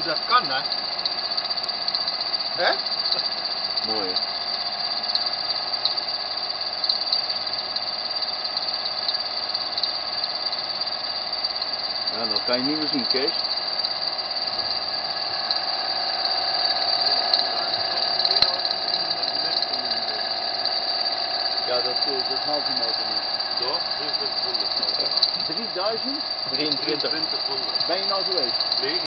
hoe dat kan, hè? Hè? Mooi hè? Ja, dat kan je niet meer zien, Kees. Ja, dat haalt die motor niet. Toch? 2300. 3000? 2300. Ben je nou geweest? Nee.